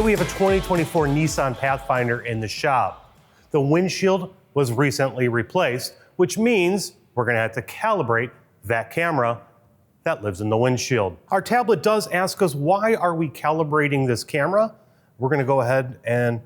Today we have a 2024 Nissan Pathfinder in the shop. The windshield was recently replaced, which means we're going to have to calibrate that camera that lives in the windshield. Our tablet does ask us, why are we calibrating this camera? We're going to go ahead and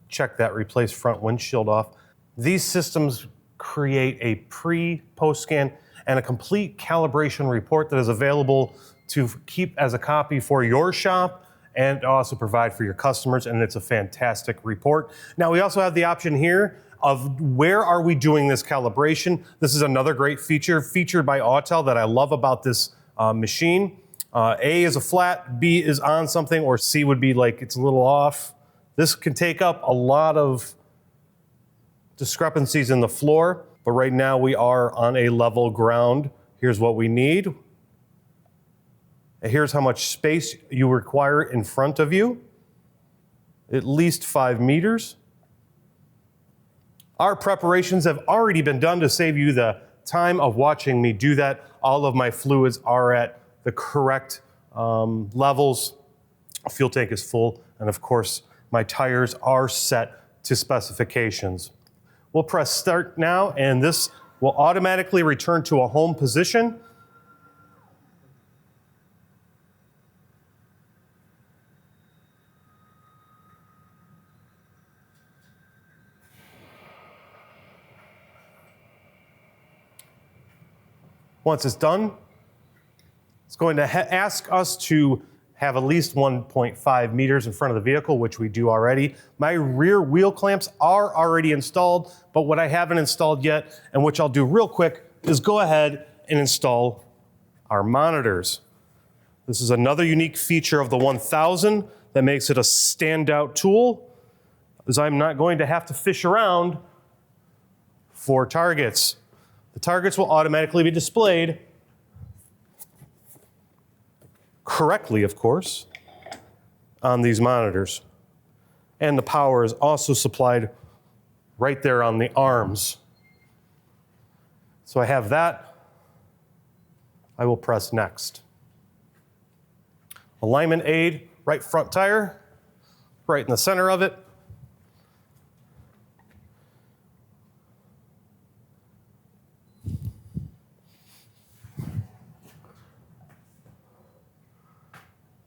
check that replace front windshield off. These systems create a pre-post scan and a complete calibration report that is available to keep as a copy for your shop and also provide for your customers, and it's a fantastic report. Now we also have the option here of where are we doing this calibration. This is another great feature featured by Autel that I love about this machine. A is a flat, B is on something, or C would be like it's a little off. This can take up a lot of discrepancies in the floor, but right now we are on a level ground. Here's what we need. Here's how much space you require in front of you, at least 5 meters. Our preparations have already been done to save you the time of watching me do that. All of my fluids are at the correct levels. Fuel tank is full, and of course, my tires are set to specifications. We'll press start now, and this will automatically return to a home position. Once it's done, it's going to ask us to have at least 1.5 meters in front of the vehicle, which we do already. My rear wheel clamps are already installed, but what I haven't installed yet, and which I'll do real quick, is go ahead and install our monitors. This is another unique feature of the 1000 that makes it a standout tool, is I'm not going to have to fish around for targets. The targets will automatically be displayed correctly, of course, on these monitors. And the power is also supplied right there on the arms. So I have that. I will press next. Alignment aid, right front tire, right in the center of it.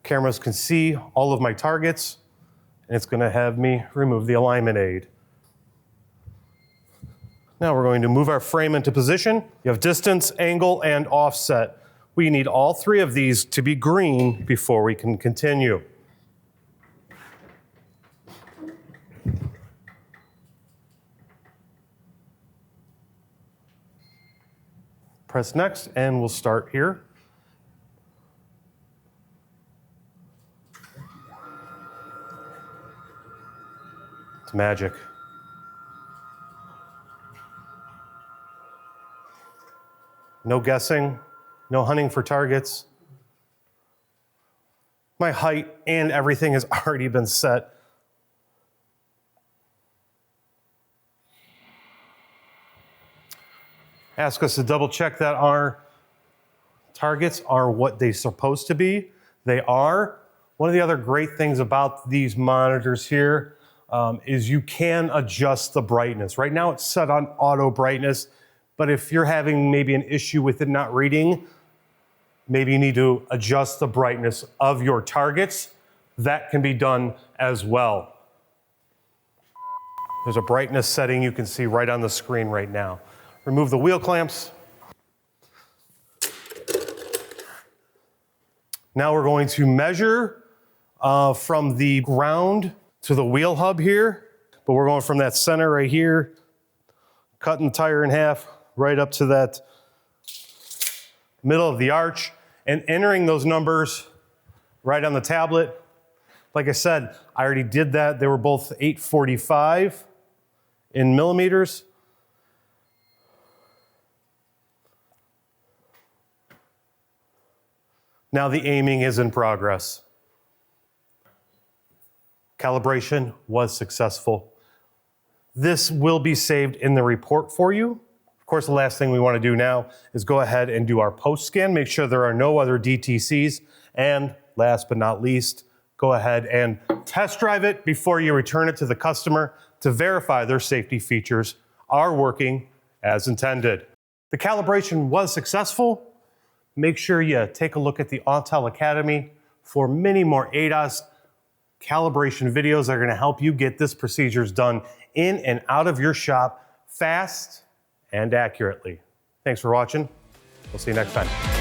Cameras can see all of my targets, and it's going to have me remove the alignment aid. Now we're going to move our frame into position. You have distance, angle, and offset. We need all three of these to be green before we can continue. Press next, and we'll start here. It's magic. No guessing, no hunting for targets. My height and everything has already been set. Ask us to double check that our targets are what they're supposed to be. They are. One of the other great things about these monitors here is you can adjust the brightness. Right now it's set on auto brightness, but if you're having maybe an issue with it not reading, maybe you need to adjust the brightness of your targets. That can be done as well. There's a brightness setting you can see right on the screen right now. Remove the wheel clamps. Now we're going to measure from the ground to the wheel hub here, but we're going from that center right here, cutting the tire in half, right up to that middle of the arch, and entering those numbers right on the tablet. Like I said, I already did that. They were both 845 in millimeters. Now the aiming is in progress. Calibration was successful. This will be saved in the report for you. Of course, the last thing we want to do now is go ahead and do our post scan, make sure there are no other DTCs, and last but not least, go ahead and test drive it before you return it to the customer to verify their safety features are working as intended. The calibration was successful. Make sure you take a look at the Autel Academy for many more ADAS calibration videos that are going to help you get this procedures done in and out of your shop fast and accurately. Thanks for watching. We'll see you next time.